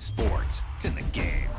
Sports. It's in the game.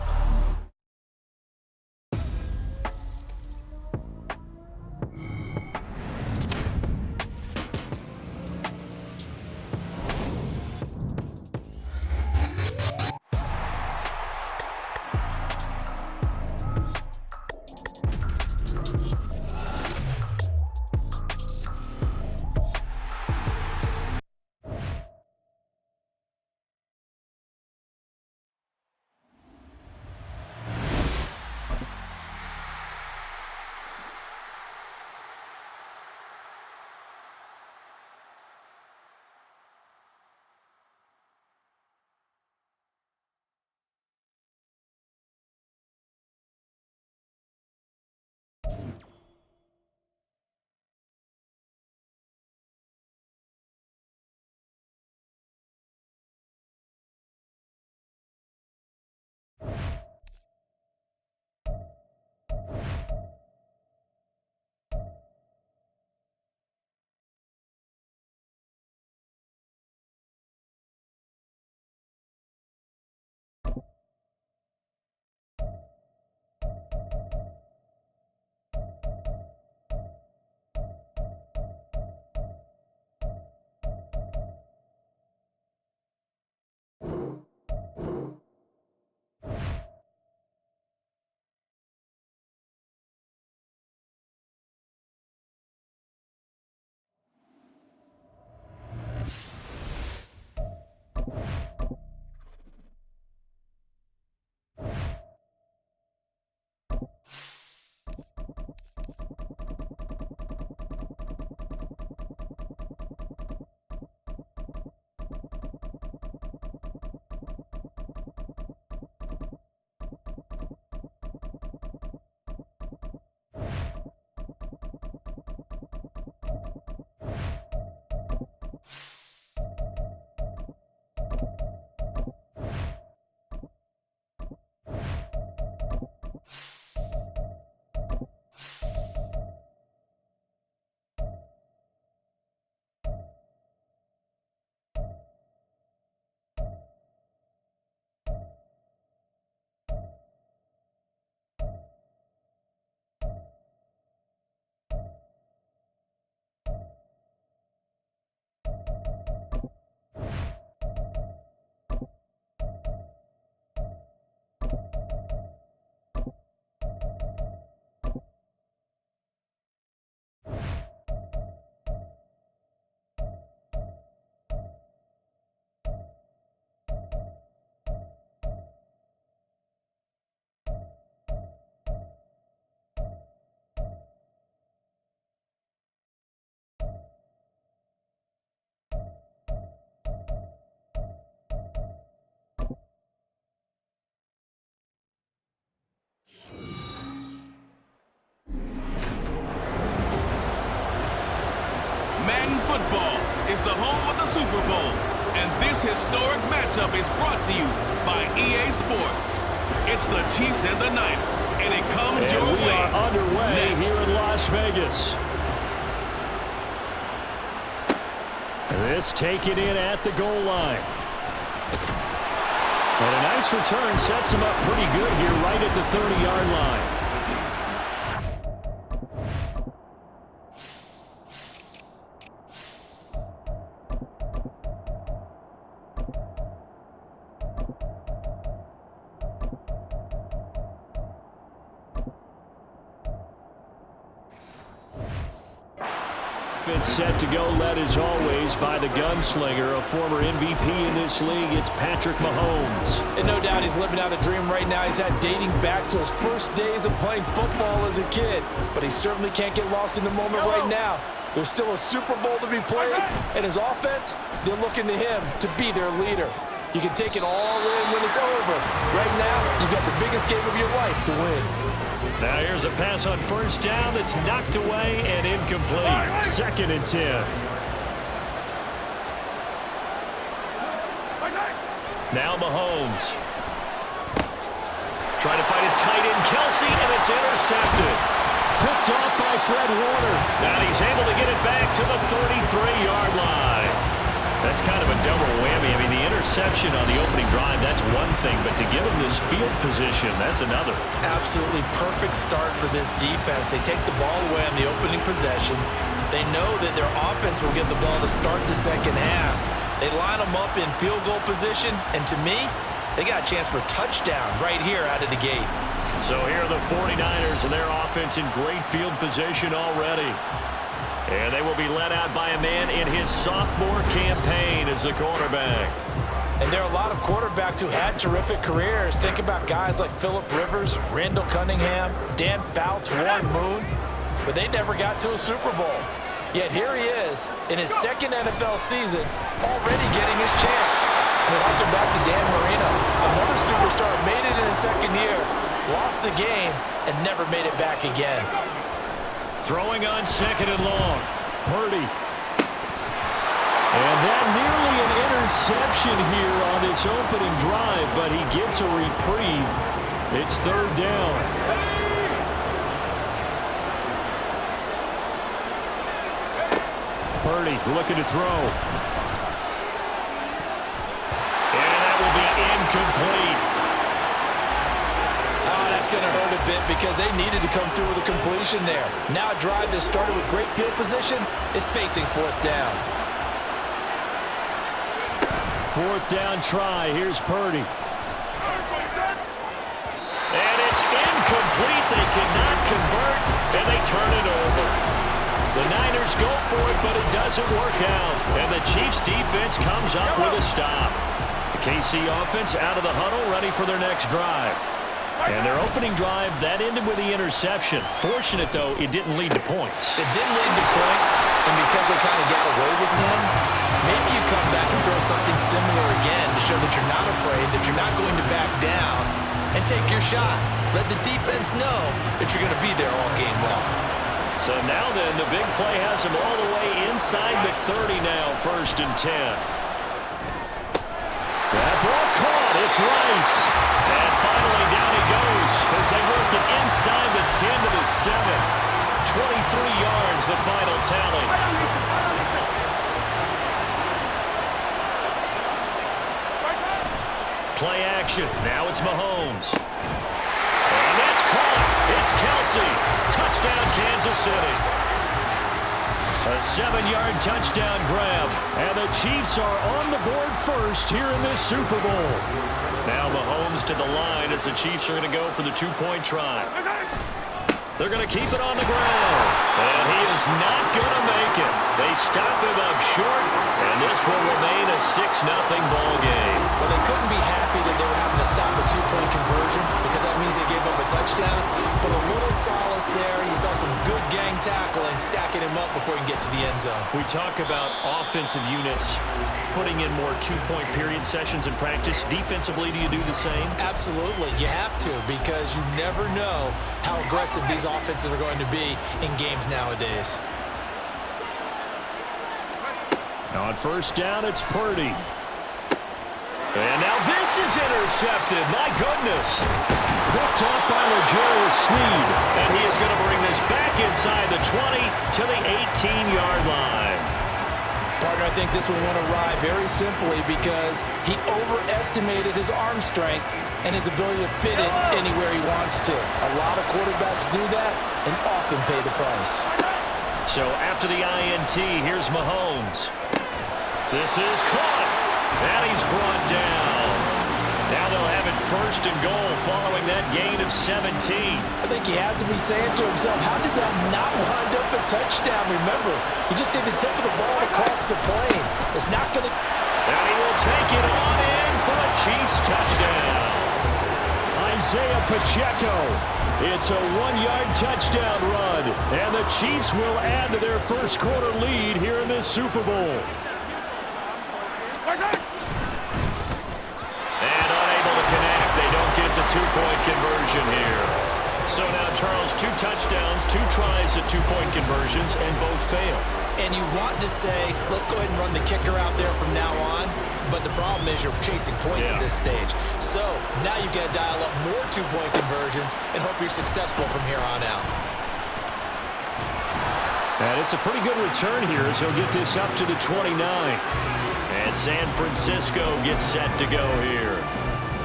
Madden Football is the home of the Super Bowl, and this historic matchup is brought to you by EA Sports. It's the Chiefs and the Niners, and it comes your way. We are underway here in Las Vegas. This taken in at the goal line. And a nice return sets him up pretty good here right at the 30-yard line. Fitz set to go, led as always by the gunslinger, a former MVP in this league. It's Patrick Mahomes. And no doubt he's living out a dream right now. He's had dating back to his first days of playing football as a kid. But he certainly can't get lost in the moment right now. There's still a Super Bowl to be played, and his offense, they're looking to him to be their leader. You can take it all in when it's over. Right now, you've got the biggest game of your life to win. Now here's a pass on first down that's knocked away and incomplete. 2nd and 10. Now Mahomes. Trying to find his tight end, Kelsey, and it's intercepted. Picked off by Fred Warner. And he's able to get it back to the 33-yard line. That's kind of a double whammy. I mean, the interception on the opening drive, that's one thing, but to give them this field position, that's another. Absolutely perfect start for this defense. They take the ball away on the opening possession. They know that their offense will get the ball to start the second half. They line them up in field goal position, and to me, they got a chance for a touchdown right here out of the gate. So here are the 49ers and their offense in great field position already. And they will be led out by a man in his sophomore campaign as the quarterback. And there are a lot of quarterbacks who had terrific careers. Think about guys like Phillip Rivers, Randall Cunningham, Dan Fouts, Warren Moon. But they never got to a Super Bowl. Yet here he is in his second NFL season, already getting his chance. And welcome back to Dan Marino. Another superstar made it in his second year, lost the game, and never made it back again. Throwing on second and long. Purdy. And that nearly an interception here on this opening drive, but he gets a reprieve. It's third down. Purdy looking to throw. And that will be incomplete. Oh, that's going to hurt a bit because they needed to come through with a completion there. Now a drive that started with great field position is facing fourth down. Fourth down try. Here's Purdy. And it's incomplete. They cannot convert, and they turn it over. The Niners go for it, but it doesn't work out. And the Chiefs defense comes up with a stop. The KC offense out of the huddle, ready for their next drive. And their opening drive, that ended with the interception. Fortunate, though, it didn't lead to points. It didn't lead to points, and because they kind of got away with one, maybe you come back and throw something similar again to show that you're not afraid, that you're not going to back down, and take your shot. Let the defense know that you're going to be there all game long. So now then, the big play has him all the way inside the 30 now, 1st and 10. That ball caught. It's Rice. And finally down he goes as they work it inside the 10 to the 7. 23 yards, the final tally. Play action. Now it's Mahomes. And that's caught. It's Kelsey. Touchdown, Kansas City. A 7-yard touchdown grab. And the Chiefs are on the board first here in this Super Bowl. Now Mahomes to the line as the Chiefs are going to go for the 2-point try. They're going to keep it on the ground. And he is not going to make it. They stop him up short, and this will remain a 6-0 ball game. Well, they couldn't be happy that they were having to stop a 2-point conversion because that means they gave up a touchdown. But a little solace there. You saw some good gang tackling, stacking him up before he can get to the end zone. We talk about offensive units putting in more 2-point period sessions in practice. Defensively, do you do the same? Absolutely. You have to because you never know how aggressive these offenses are going to be in games nowadays. On first down, it's Purdy. And now this is intercepted. My goodness. Picked off by L'Jarius Sneed. And he is going to bring this back inside the 20 to the 18-yard line. Partner, I think this one went awry very simply because he overestimated his arm strength and his ability to fit it anywhere he wants to. A lot of quarterbacks do that and often pay the price. So after the INT, here's Mahomes. This is caught, and he's brought down. Now they'll have it 1st and goal following that gain of 17. I think he has to be saying to himself, how did that not wind up a touchdown? Remember, he just did the tip of the ball across the plane. It's not going to... And he will take it on in for a Chiefs touchdown. Isaiah Pacheco. It's a 1-yard touchdown run, and the Chiefs will add to their first quarter lead here in this Super Bowl. And unable to connect. They don't get the 2-point conversion here. So now, Charles, 2 touchdowns, 2 tries at 2-point conversions, and both fail. And you want to say, let's go ahead and run the kicker out there from now on. But the problem is you're chasing points at this stage. So now you've got to dial up more 2-point conversions and hope you're successful from here on out. And it's a pretty good return here as he'll get this up to the 29. And San Francisco gets set to go here.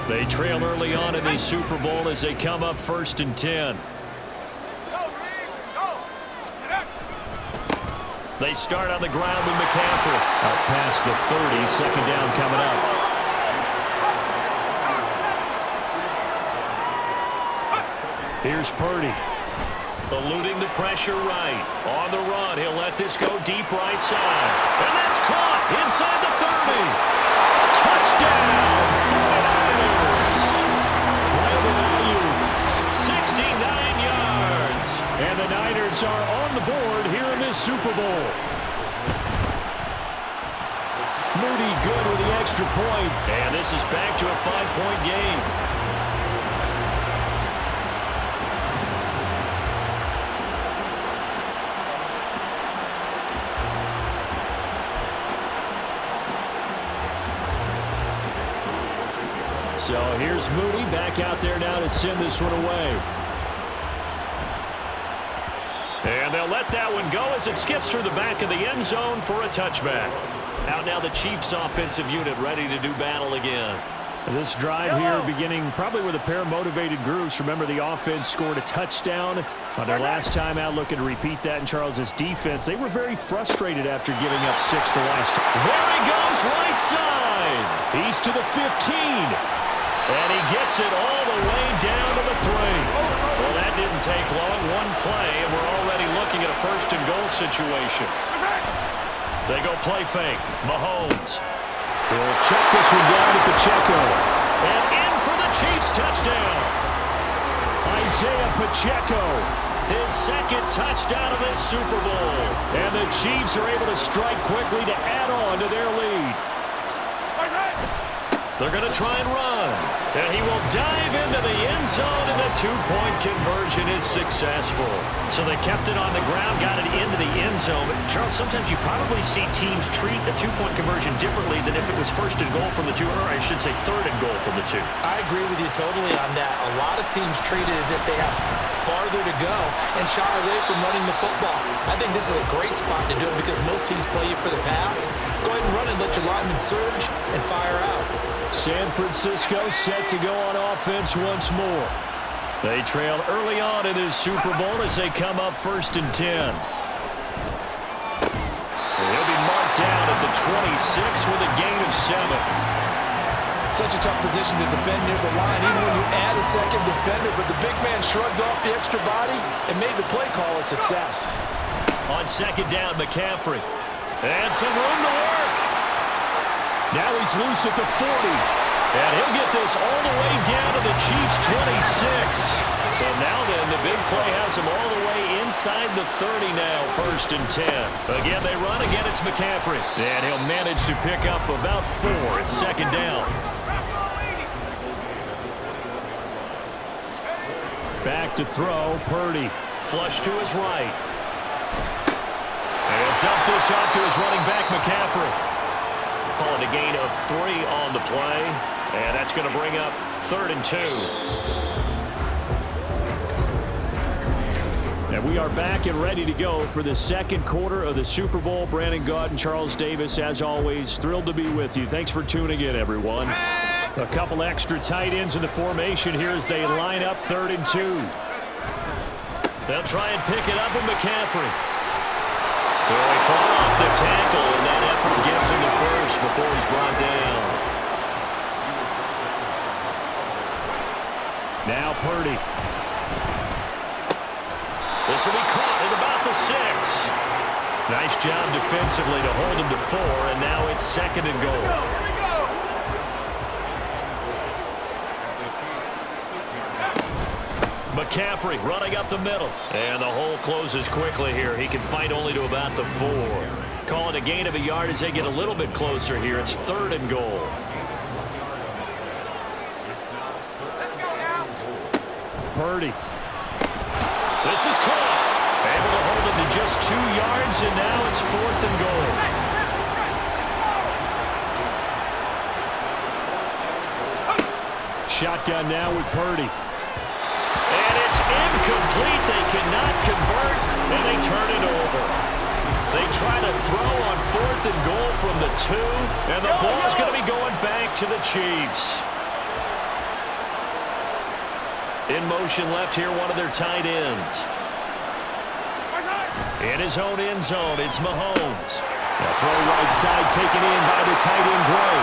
They trail early on in the Super Bowl as they come up 1st and 10. They start on the ground with McCaffrey. Out past the 30, second down coming up. Here's Purdy. Eluding the pressure right. On the run, he'll let this go deep right side. And that's caught inside the 30. Touchdown, 49ers. Brandon Ayuk, 69 yards. And the Niners are on the board here in this Super Bowl. Moody good with the extra point. And this is back to a 5-point game. So here's Moody back out there now to send this one away. And they'll let that one go as it skips through the back of the end zone for a touchback. Out now the Chiefs offensive unit ready to do battle again. This drive here beginning probably with a pair of motivated groups. Remember, the offense scored a touchdown on their last time out. Looking to repeat that in Charles's defense. They were very frustrated after giving up 6 the last time. There he goes, right side. He's to the 15. And he gets it all the way down to the 3. Well, that didn't take long. One play, and we're already looking at a 1st and goal situation. They go play fake. Mahomes. He'll check this one down to Pacheco. And in for the Chiefs touchdown. Isaiah Pacheco. His 2nd touchdown of this Super Bowl. And the Chiefs are able to strike quickly to add on to their lead. They're going to try and run. And he will dive into the end zone, and the 2-point conversion is successful. So they kept it on the ground, got it into the end zone. But Charles, sometimes you probably see teams treat a 2-point conversion differently than if it was 1st and goal from the 2, or I should say 3rd and goal from the 2. I agree with you totally on that. A lot of teams treat it as if they have farther to go and shy away from running the football. I think this is a great spot to do it because most teams play you for the pass. Go ahead and run and let your linemen surge and fire out. San Francisco set to go on offense once more. They trail early on in this Super Bowl as they come up 1st and 10. He'll be marked down at the 26 with a gain of 7. Such a tough position to defend near the line, even when you add a second defender. But the big man shrugged off the extra body and made the play call a success. On 2nd down, McCaffrey. And some room to work. Now he's loose at the 40. And he'll get this all the way down to the Chiefs' 26. So now then, the big play has him all the way inside the 30 now, 1st and 10. Again, they run. Again, it's McCaffrey. And he'll manage to pick up about 4 at 2nd down. Back to throw, Purdy. Flush to his right. And he'll dump this off to his running back, McCaffrey. Calling a gain of 3 on the play. And that's going to bring up 3rd and 2. And we are back and ready to go for the 2nd quarter of the Super Bowl. Brandon Gaudin and Charles Davis, as always, thrilled to be with you. Thanks for tuning in, everyone. A couple extra tight ends in the formation here as they line up 3rd and 2. They'll try and pick it up with McCaffrey. So he fought off the tackle, and that effort gets him to 1st before he's brought down. Now Purdy. This will be caught at about the 6. Nice job defensively to hold him to 4, and now it's 2nd and goal. McCaffrey running up the middle. And the hole closes quickly here. He can fight only to about the 4. Calling a gain of a yard as they get a little bit closer here. It's 3rd and goal. Purdy. This is caught. Able to hold him to just 2 yards, and now it's 4th and goal. Shotgun now with Purdy. And it's incomplete. They cannot convert, and they turn it over. They try to throw on 4th and goal from the 2, and the ball's going to be going back to the Chiefs. In motion left here, one of their tight ends. In his own end zone, it's Mahomes. A throw right side taken in by the tight end Gray.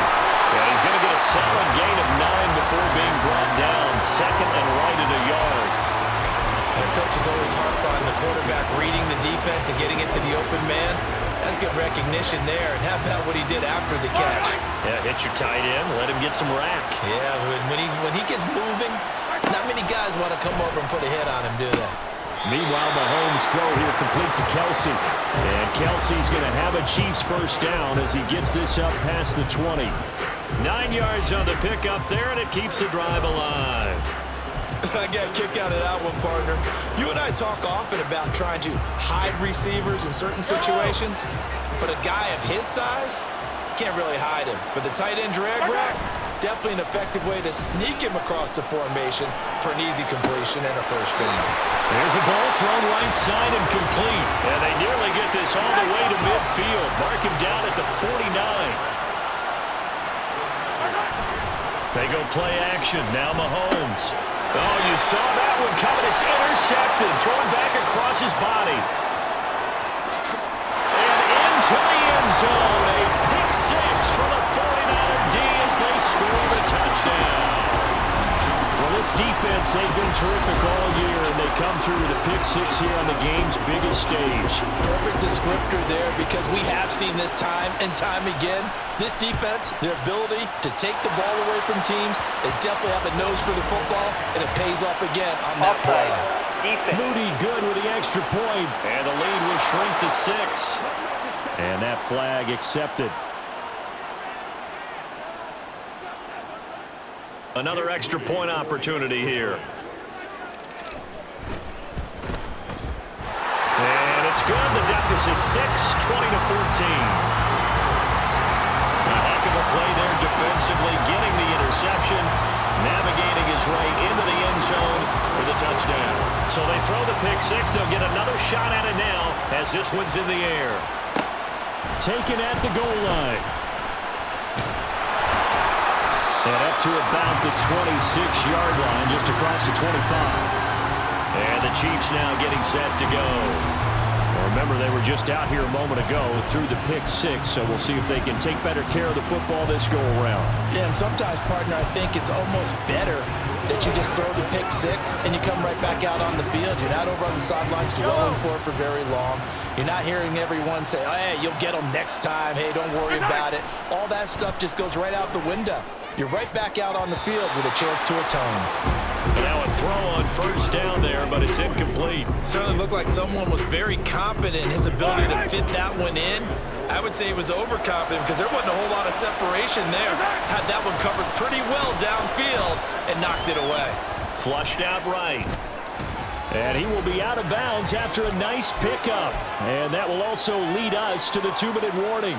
And he's going to get a solid gain of 9 before being brought down. 2nd and right at a yard. And coaches always harp on the quarterback reading the defense and getting it to the open man. That's good recognition there. And how about what he did after the catch? Yeah, hit your tight end, let him get some rack. Yeah, when he gets moving, not many guys want to come over and put a hit on him, do they? Meanwhile, Mahomes' throw here complete to Kelsey. And Kelsey's going to have a Chiefs first down as he gets this up past the 20. 9 yards on the pickup there, and it keeps the drive alive. I got a kick out of that one, partner. You and I talk often about trying to hide receivers in certain situations, but a guy of his size, you can't really hide him. But the tight end drag route, definitely an effective way to sneak him across the formation for an easy completion and a first down. There's a ball thrown right side and complete. And they nearly get this all the way to midfield. Mark him down at the 49. They go play action. Now Mahomes. Oh, you saw that one coming. It's intercepted. Thrown back across his body. And into the end zone. A pick 6 for the 49er D as they score the touchdown. Well, this defense, they've been terrific all year, and they come through with a pick 6 here on the game's biggest stage. Perfect descriptor there, because we have seen this time and time again. This defense, their ability to take the ball away from teams, they definitely have a nose for the football, and it pays off again on that play. Moody good with the extra point, and the lead will shrink to 6. And that flag accepted. Another extra point opportunity here. And it's good. The deficit 6, 20-14. A heck of a play there defensively, getting the interception, navigating his way into the end zone for the touchdown. So they throw the pick 6. They'll get another shot at it now as this one's in the air. Taken at the goal line. And up to about the 26-yard line, just across the 25. And the Chiefs now getting set to go. Well, remember, they were just out here a moment ago through the pick 6, so we'll see if they can take better care of the football this go-around. Yeah, and sometimes, partner, I think it's almost better that you just throw the pick 6 and you come right back out on the field. You're not over on the sidelines dwelling for it for very long. You're not hearing everyone say, oh, hey, you'll get them next time. Hey, don't worry about it. All that stuff just goes right out the window. You're right back out on the field with a chance to atone. Now a throw on first down there, but it's incomplete. Certainly looked like someone was very confident in his ability to fit that one in. I would say he was overconfident because there wasn't a whole lot of separation there. Had that one covered pretty well downfield and knocked it away. Flushed out right. And he will be out of bounds after a nice pickup. And that will also lead us to the 2-minute warning.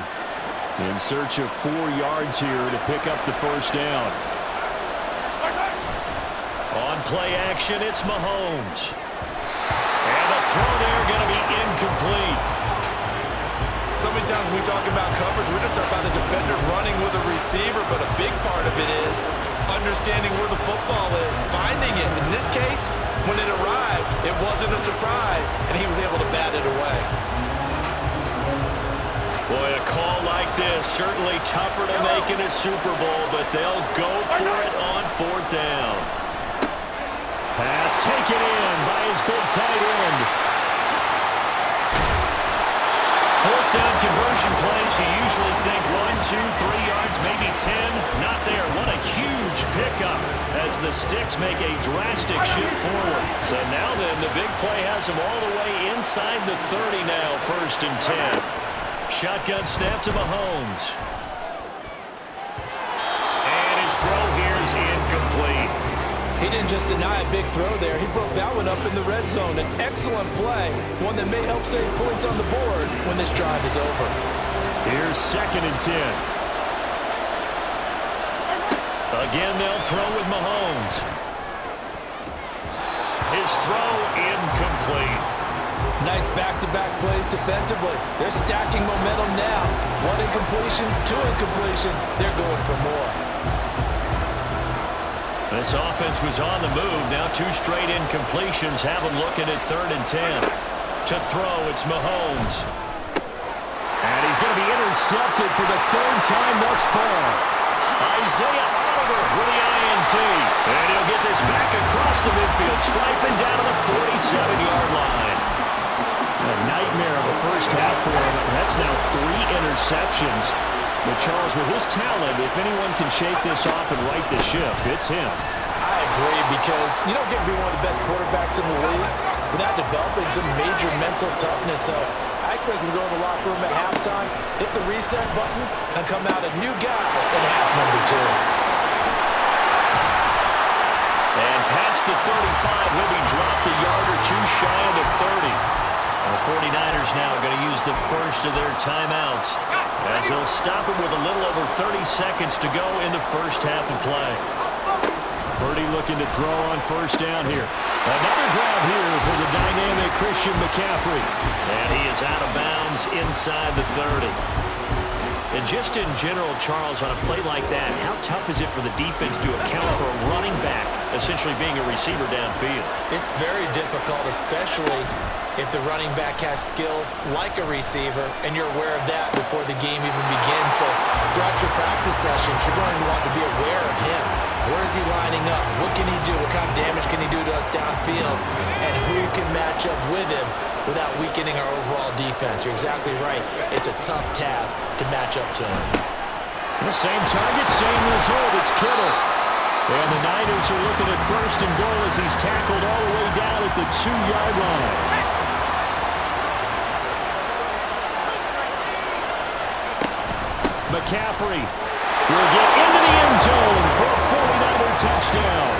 In search of 4 yards here to pick up the first down. On play action, it's Mahomes. And the throw there going to be incomplete. So many times when we talk about coverage, we're just about a defender running with a receiver, but a big part of it is understanding where the football is, finding it. In this case, when it arrived, it wasn't a surprise, and he was able to bat it away. Boy, a call like this, certainly tougher to make in a Super Bowl, but they'll go for it on 4th down. Pass taken in by his big tight end. 4th down conversion plays, you usually think 1, 2, 3 yards, maybe 10. Not there. What a huge pickup as the Sticks make a drastic shift forward. So now then, the big play has them all the way inside the 30 now, 1st and 10. Shotgun snap to Mahomes. And his throw here is incomplete. He didn't just deny a big throw there. He broke that one up in the red zone. An excellent play, one that may help save points on the board when this drive is over. Here's 2nd and 10. Again, they'll throw with Mahomes. His throw incomplete. Nice back-to-back plays defensively. They're stacking momentum now. One incompletion, two incompletion. They're going for more. This offense was on the move. Now two straight incompletions have them looking at 3rd and 10. To throw, it's Mahomes. And he's going to be intercepted for the 3rd time thus far. Isaiah Oliver with the INT. And he'll get this back across the midfield, striping down to the 47-yard line. A nightmare of a first half for him. That's now 3 interceptions. But Charles, with his talent, if anyone can shake this off and right the ship, it's him. I agree, because you don't get to be one of the best quarterbacks in the league without developing some major mental toughness. So I expect him to go in the locker room at halftime, hit the reset button, and come out a new guy in half number 2. And past the 35, he'll be dropped a yard or two shy of the 30. The 49ers now going to use the first of their timeouts as they'll stop it with a little over 30 seconds to go in the first half of play. Purdy looking to throw on first down here. Another grab here for the dynamic Christian McCaffrey. And he is out of bounds inside the 30. And just in general, Charles, on a play like that, how tough is it for the defense to account for a running back essentially being a receiver downfield? It's very difficult, especially if the running back has skills like a receiver, and you're aware of that before the game even begins. So throughout your practice sessions, you're going to want to be aware of him. Where is he lining up? What can he do? What kind of damage can he do to us downfield? And who can match up with him without weakening our overall defense? You're exactly right. It's a tough task to match up to him. The same target, same result. It's Kittle. And the Niners are looking at 1st and goal as he's tackled all the way down at the 2-yard line. McCaffrey will get into the end zone for a 49er touchdown.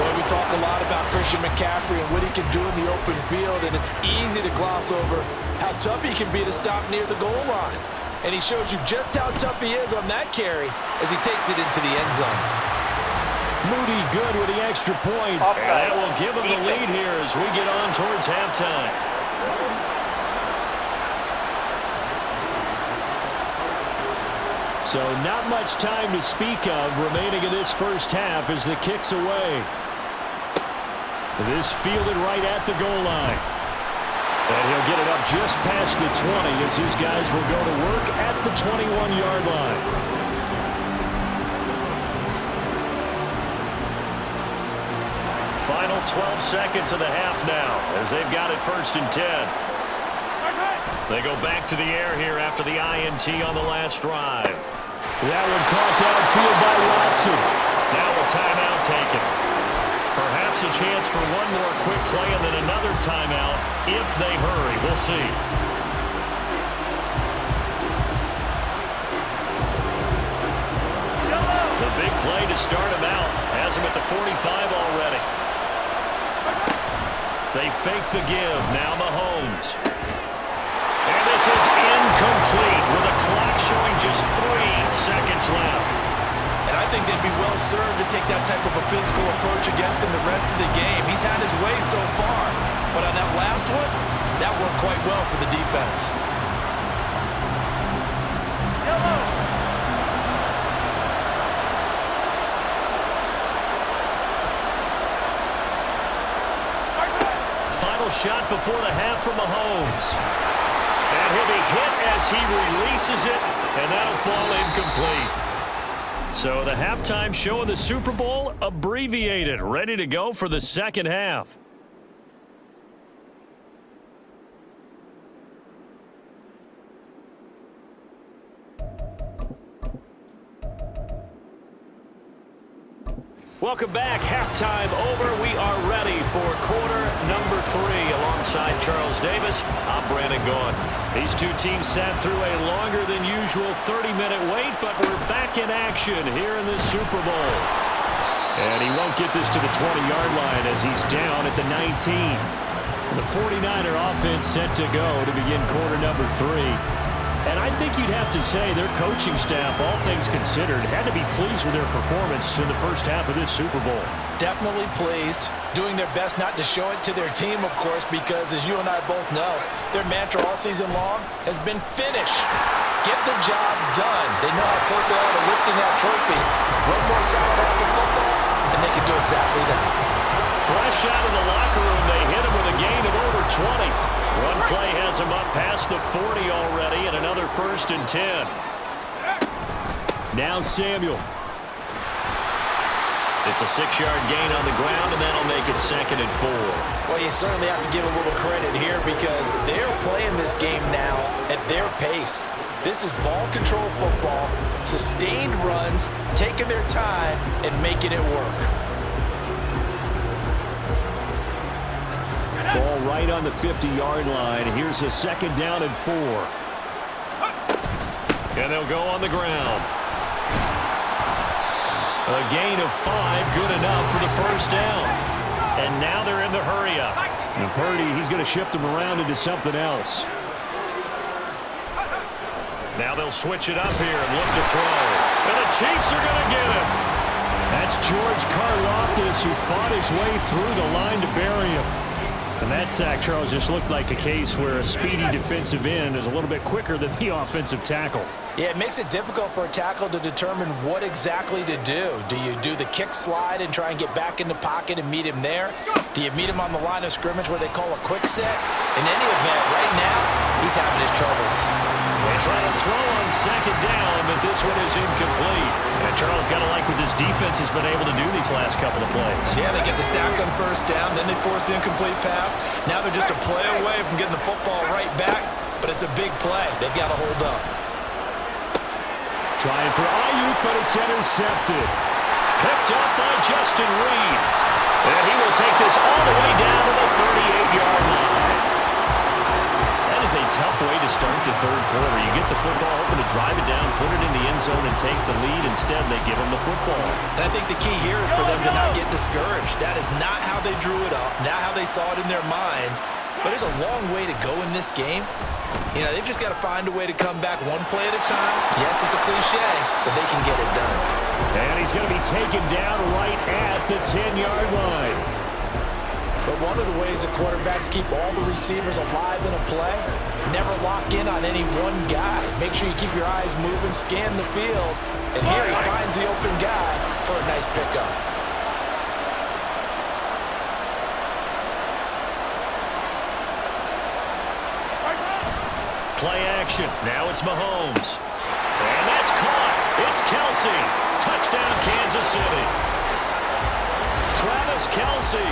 Boy, we talk a lot about Christian McCaffrey and what he can do in the open field, and it's easy to gloss over how tough he can be to stop near the goal line. And he shows you just how tough he is on that carry as he takes it into the end zone. Moody good with the extra point. That will give him the lead here as we get on towards halftime. So not much time to speak of remaining in this first half as the kick's away. This fielded right at the goal line. And he'll get it up just past the 20 as his guys will go to work at the 21-yard line. Final 12 seconds of the half now as they've got it 1st and 10. They go back to the air here after the INT on the last drive. That one caught downfield by Watson. Now a timeout taken. Perhaps a chance for one more quick play and then another timeout if they hurry. We'll see. The big play to start him out. Has him at the 45 already. They fake the give. Now Mahomes. And this is incomplete with a clock showing just 3 seconds left. And I think they'd be well served to take that type of a physical approach against him the rest of the game. He's had his way so far, but on that last one, that worked quite well for the defense. Final shot before the half from Mahomes. And he'll be hit as he releases it, and that'll fall incomplete. So the halftime show of the Super Bowl abbreviated, ready to go for the second half. Welcome back. Halftime over. We are ready for quarter number 3. Alongside Charles Davis, I'm Brandon Gaughan. These two teams sat through a longer than usual 30-minute wait, but we're back in action here in the Super Bowl. And he won't get this to the 20-yard line as he's down at the 19. The 49er offense set to go to begin quarter number 3. And I think you'd have to say their coaching staff, all things considered, had to be pleased with their performance in the first half of this Super Bowl. Definitely pleased. Doing their best not to show it to their team, of course, because as you and I both know, their mantra all season long has been finish. Get the job done. They know how close they are to lifting that trophy. One more solid half of football, and they can do exactly that. Fresh out of the locker room, they hit him with a gain of over 20. One play has him up past the 40 already, and another 1st and 10. Now Samuel. It's a 6-yard gain on the ground, and that'll make it 2nd and 4. Well, you certainly have to give a little credit here because they're playing this game now at their pace. This is ball control football, sustained runs, taking their time, and making it work. Ball right on the 50-yard line. Here's a 2nd down and 4. And they'll go on the ground. A gain of 5, good enough for the 1st down. And now they're in the hurry-up. And Purdy, he's going to shift them around into something else. Now they'll switch it up here and look to throw. And the Chiefs are going to get him. That's George Karlaftis, who fought his way through the line to bury him. And that sack, Charles, just looked like a case where a speedy defensive end is a little bit quicker than the offensive tackle. Yeah, it makes it difficult for a tackle to determine what exactly to do. Do you do the kick slide and try and get back in the pocket and meet him there? Do you meet him on the line of scrimmage where they call a quick set? In any event, right now, he's having his troubles. They try to throw on 2nd down, but this one is incomplete. And Charles got to like what this defense has been able to do these last couple of plays. Yeah, they get the sack on 1st down, then they force the incomplete pass. Now they're just a play away from getting the football right back, but it's a big play. They've got to hold up. Trying for Ayuk, but it's intercepted. Picked up by Justin Reed. And he will take this all the way down to the 38-yard line. That is a tough way to start the 3rd quarter. You get the football, hoping to drive it down, put it in the end zone, and take the lead. Instead, they give him the football. And I think the key here is for them to not get discouraged. That is not how they drew it up, not how they saw it in their minds. But there's a long way to go in this game. You know, they've just got to find a way to come back one play at a time. Yes, it's a cliche, but they can get it done. And he's going to be taken down right at the 10-yard line. But one of the ways that quarterbacks keep all the receivers alive in a play, never lock in on any one guy. Make sure you keep your eyes moving, scan the field, and here he finds the open guy for a nice pickup. Play action. Now it's Mahomes. And that's caught. It's Kelsey. Touchdown, Kansas City. Travis Kelsey,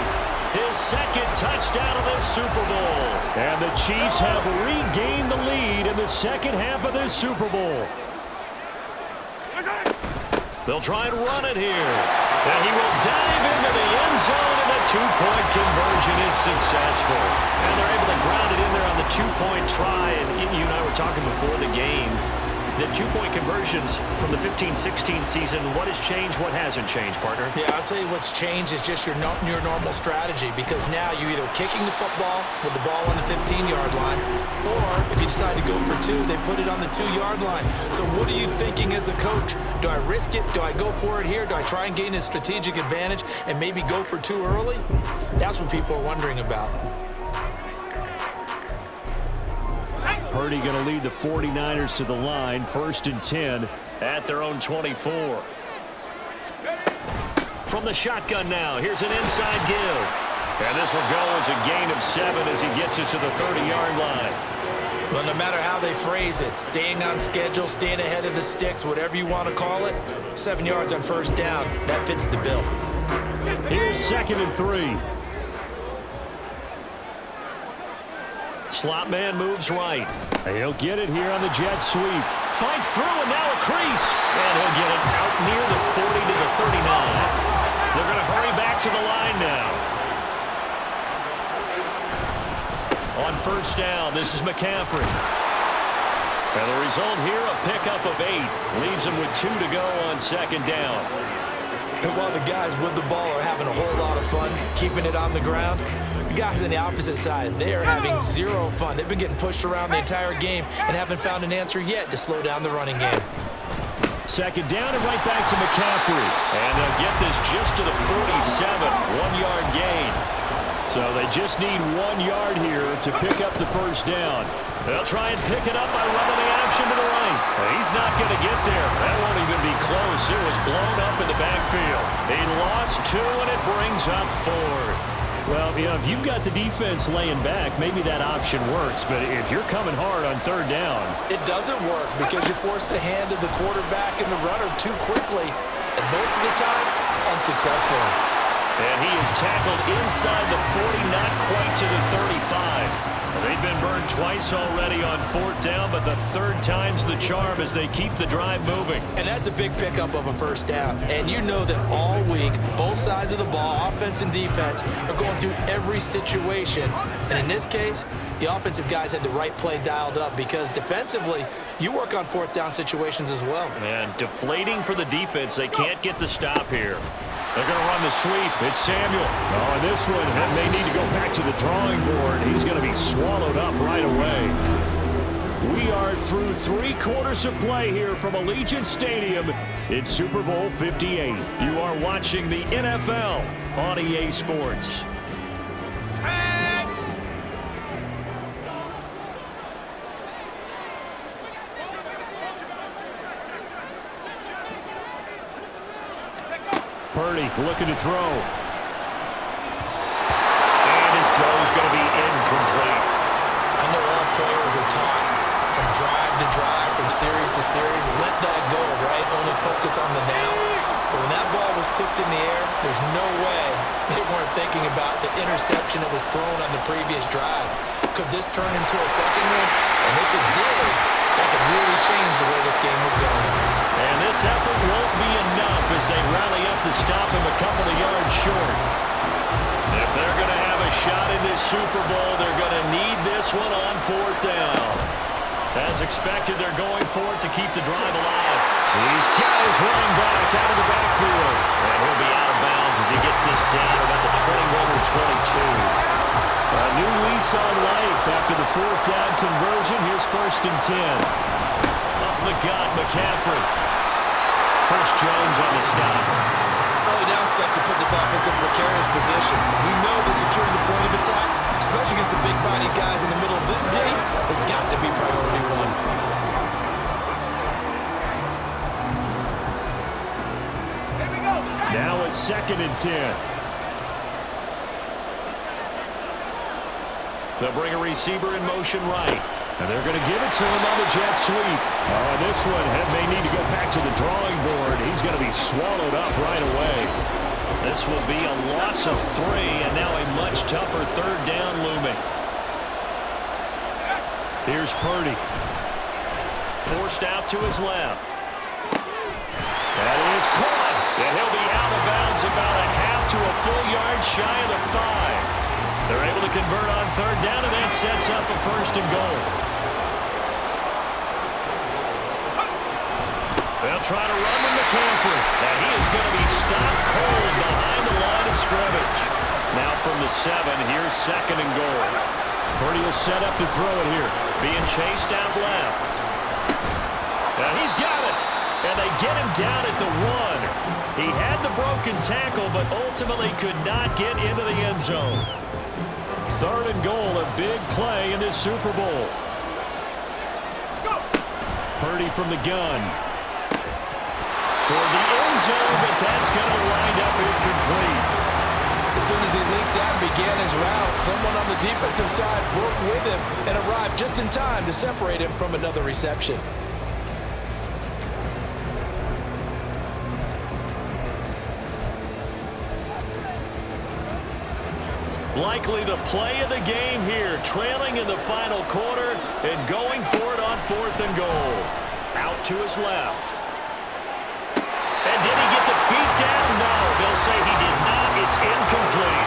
his 2nd touchdown of the Super Bowl. And the Chiefs have regained the lead in the 2nd half of this Super Bowl. They'll try and run it here. And he will dive into the end zone, and the 2-point conversion is successful. And they're able to ground it in there on the 2-point try. And you and I were talking before the game. The 2-point conversions from the 15-16 season, what has changed, what hasn't changed, partner? Yeah, I'll tell you what's changed is just your normal strategy, because now you're either kicking the football with the ball on the 15-yard line, or if you decide to go for 2, they put it on the 2-yard line. So what are you thinking as a coach? Do I risk it? Do I go for it here? Do I try and gain a strategic advantage and maybe go for 2 early? That's what people are wondering about. Purdy going to lead the 49ers to the line, 1st and 10 at their own 24. From the shotgun now, here's an inside give. And this will go as a gain of 7 as he gets it to the 30-yard line. Well, no matter how they phrase it, staying on schedule, staying ahead of the sticks, whatever you want to call it, 7 yards on 1st down, that fits the bill. Here's 2nd and 3. Slot man moves right. He'll get it here on the jet sweep. Fights through, and now a crease. And he'll get it out near the 40 to the 39. They're going to hurry back to the line now. On 1st down, this is McCaffrey. And the result here, a pickup of 8. Leaves him with 2 to go on 2nd down. And while the guys with the ball are having a whole lot of fun keeping it on the ground, the guys on the opposite side, they are having zero fun. They've been getting pushed around the entire game and haven't found an answer yet to slow down the running game. Second down and right back to McCaffrey. And they'll get this just to the 47, 1-yard gain. So they just need 1 yard here to pick up the first down. They'll try and pick it up by running the option to the right. He's not going to get there. That won't even be close. It was blown up in the backfield. He lost 2, and it brings up 4th. Well, you know, if you've got the defense laying back, maybe that option works. But if you're coming hard on third down, it doesn't work because you force the hand of the quarterback and the runner too quickly, and most of the time, unsuccessfully. And he is tackled inside the 40, not quite to the 35. They've been burned twice already on 4th down, but the 3rd time's the charm as they keep the drive moving. And that's a big pickup of a first down. And you know that all week, both sides of the ball, offense and defense, are going through every situation. And in this case, the offensive guys had the right play dialed up because defensively, you work on 4th down situations as well. And deflating for the defense. They can't get the stop here. They're going to run the sweep. It's Samuel. Oh, and this one may need to go back to the drawing board. He's going to be swallowed up right away. We are through 3 quarters of play here from Allegiant Stadium. It's Super Bowl 58. You are watching the NFL on EA Sports. Purdy looking to throw. And his throw is going to be incomplete. I know all players are taught from drive to drive, from series to series, let that go, right? Only focus on the now. But when that ball was tipped in the air, there's no way they weren't thinking about the interception that was thrown on the previous drive. Could this turn into a second one? And if it did, that could really change the way this game was going. And this effort won't be enough as they rally up to stop him a couple of yards short. If they're going to have a shot in this Super Bowl, they're going to need this one on 4th down. As expected, they're going for it to keep the drive alive. He's got his running back out of the backfield. And he'll be out of bounds as he gets this down about the 21 or 22. A new lease on life after the 4th down conversion. Here's 1st and 10. Up the gut, McCaffrey. Chris Jones on the stop. Early down steps will put this offense in a precarious position. We know that securing the point of attack, especially against the big-bodied guys in the middle of this day, has got to be priority 1. Now it's 2nd and 10. They'll bring a receiver in motion right. And they're going to give it to him on the jet sweep. Oh, this one may need to go back to the drawing board. He's going to be swallowed up right away. This will be a loss of 3, and now a much tougher 3rd down looming. Here's Purdy. Forced out to his left. That is caught. And he'll be out of bounds about a half to a full yard shy of the 5. They're able to convert on 3rd down, and that sets up a 1st and goal. They'll try to run with McCaffrey. And he is going to be stopped cold behind the line of scrimmage. Now from the 7, here's 2nd and goal. Purdy will set up to throw it here. Being chased out left. Now he's got it. And they get him down at the 1. He had the broken tackle, but ultimately could not get into the end zone. 3rd and goal, a big play in this Super Bowl. Purdy from the gun. Toward the end zone, but that's going to wind up incomplete. As soon as he leaped out and began his route, someone on the defensive side broke with him and arrived just in time to separate him from another reception. Likely the play of the game here, trailing in the final quarter and going for it on 4th and goal. Out to his left. And did he get the feet down? No, they'll say he did not. It's incomplete.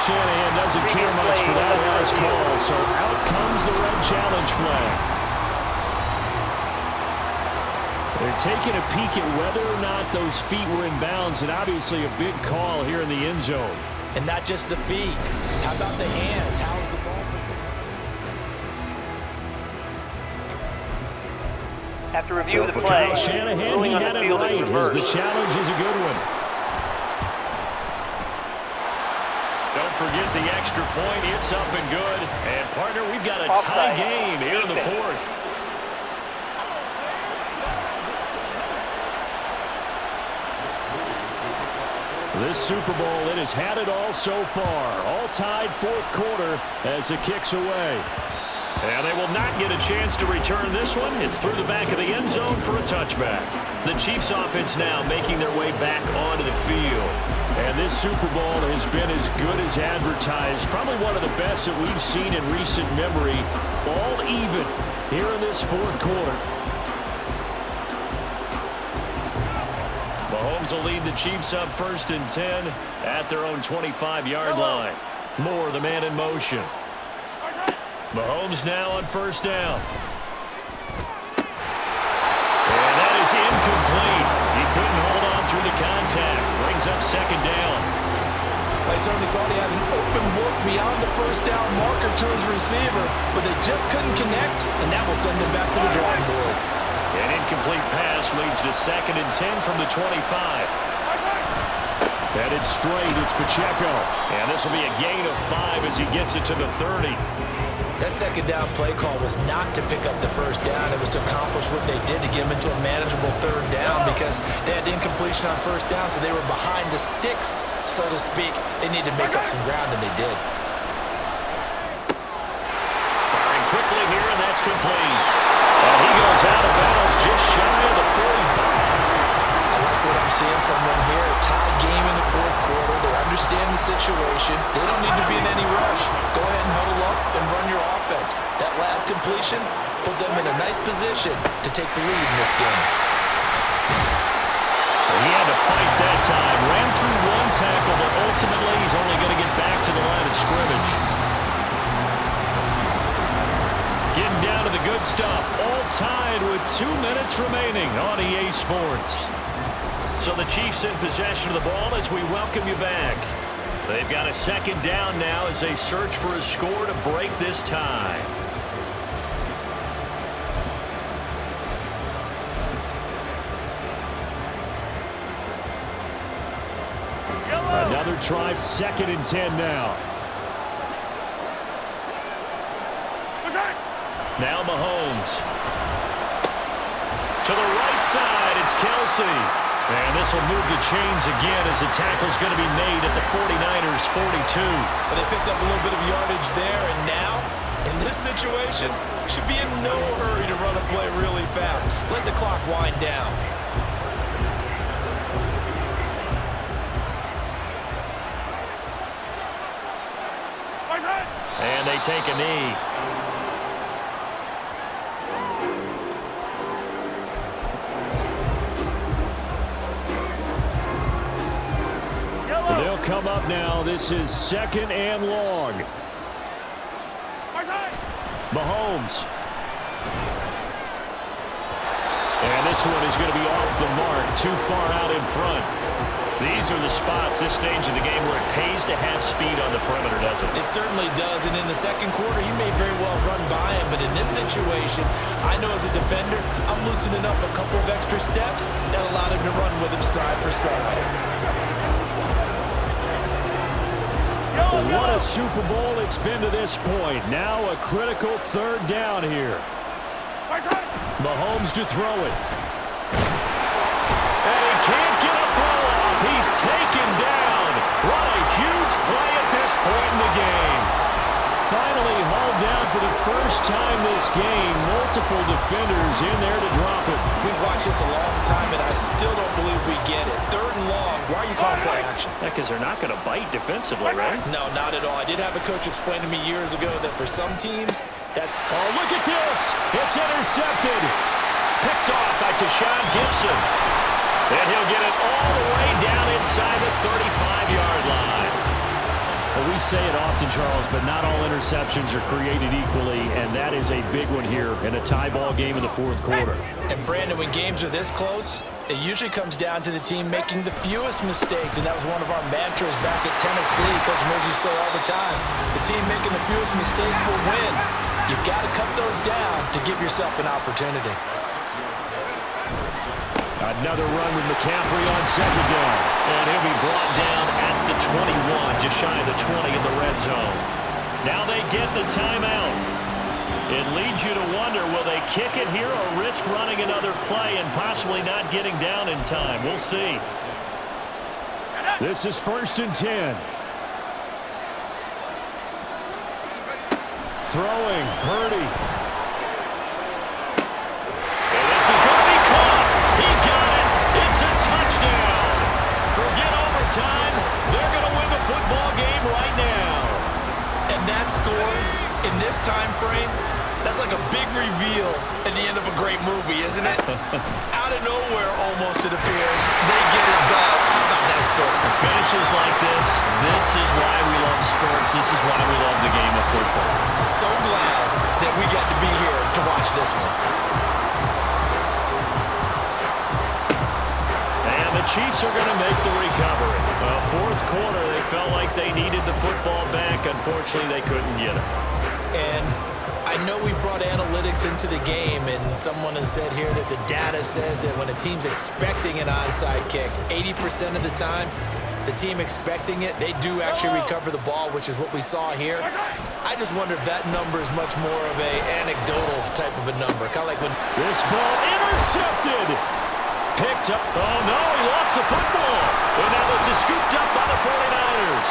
Shanahan doesn't care much for that last call, so out comes the red challenge flag. They're taking a peek at whether or not those feet were in bounds, and obviously a big call here in the end zone. And not just the feet. How about the hands? How's the ball position? After review of the For play, Kyle Shanahan, ruling he on had the it field is right, as reversed. the challenge is a good one. Don't forget the extra point. It's up and good. And, partner, we've got a tie Offside. game here in the fourth. This Super Bowl, it has had it all so far. All tied fourth quarter as it kicks away. And they will not get a chance to return this one. It's through the back of the end zone for a touchback. The Chiefs offense now making their way back onto the field. And this Super Bowl has been as good as advertised. Probably one of the best that we've seen in recent memory. All even here in this fourth quarter. Mahomes will lead the Chiefs up 1st and 10 at their own 25-yard line. Moore, the man in motion. Mahomes now on 1st down. And that is incomplete. He couldn't hold on through the contact. Brings up 2nd down. I certainly thought he had an open look beyond the 1st down marker to his receiver, but they just couldn't connect, and that will send him back to the drawing board. An incomplete pass leads to 2nd and 10 from the 25. Headed straight, it's Pacheco. And this will be a gain of 5 as he gets it to the 30. That 2nd down play call was not to pick up the 1st down. It was to accomplish what they did to get him into a manageable 3rd down because they had incompletion on 1st down, so they were behind the sticks, so to speak. They needed to make up some ground, and they did. Firing quickly here, and that's complete. And he goes out of bounds just shy of the 45. I like what I'm seeing from them here. A tie game in the 4th quarter. They understand the situation. They don't need to be in any rush. Go ahead and huddle up and run your offense. That last completion put them in a nice position to take the lead in this game. He had to fight that time. Ran through one tackle, but ultimately he's only going to get back to the line of scrimmage. Getting down to the good stuff. All tied with 2 minutes remaining on EA Sports. So the Chiefs in possession of the ball as we welcome you back. They've got a 2nd down now as they search for a score to break this tie. Another try, 2nd and 10 now. Now Mahomes. To the right side, it's Kelsey. And this will move the chains again as the tackle's going to be made at the 49ers' 42. But they picked up a little bit of yardage there, and now, in this situation, should be in no hurry to run a play really fast. Let the clock wind down. And they take a knee. They'll come up now. This is 2nd and long. Mahomes. And this one is going to be off the mark, too far out in front. These are the spots, this stage of the game, where it pays to have speed on the perimeter, doesn't it? It certainly does, and in the 2nd quarter, he may very well run by him, but in this situation, I know as a defender, I'm loosening up a couple of extra steps that allowed him to run with him stride for stride. What a Super Bowl it's been to this point. Now a critical 3rd down here. Mahomes to throw it. And he can't get a throw off. He's taken down. What a huge play at this point in the game. Finally hauled down for the first time this game. Multiple defenders in there to drop it. We've watched this a long time, and I still don't believe we get it. 3rd and long. Why are you calling play action? Because they're not going to bite defensively, right? No, not at all. I did have a coach explain to me years ago that for some teams, that's... Oh, look at this. It's intercepted. Picked off by Tashawn Gibson. And he'll get it all the way down inside the 35-yard line. Well, we say it often, Charles, but not all interceptions are created equally, and that is a big one here in a tie ball game in the fourth quarter. And Brandon, when games are this close, it usually comes down to the team making the fewest mistakes, and that was one of our mantras back at Tennessee. Coach Murphy say all the time, the team making the fewest mistakes will win. You've got to cut those down to give yourself an opportunity. Another run with McCaffrey on second down. And he'll be brought down at the 21, just shy of the 20 in the red zone. Now they get the timeout. It leads you to wonder, will they kick it here or risk running another play and possibly not getting down in time? We'll see. This is 1st and 10. Throwing, Purdy. And this is going to be caught. He got it. It's a touchdown. Forget overtime. They're going to win the football game right now. And that score in this time frame, that's like a big reveal at the end of a great movie, isn't it? Out of nowhere, almost, it appears. They get it done. How about that score? Finishes like this is why we love sports. This is why we love the game of football. So glad that we got to be here to watch this one. And the Chiefs are going to make the recovery. Fourth quarter, they felt like they needed the football back. Unfortunately, they couldn't get it. And I know we brought analytics into the game, and someone has said here that the data says that when a team's expecting an onside kick, 80% of the time, the team expecting it, they do actually recover the ball, which is what we saw here. I just wonder if that number is much more of a anecdotal type of a number. Kind of like when this ball intercepted. Picked up. Oh, no, he lost the football. And now this is scooped up by the 49ers.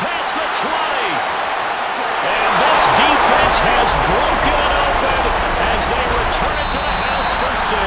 Past the 20. And this defense has broken it open as they return it to the house for 6.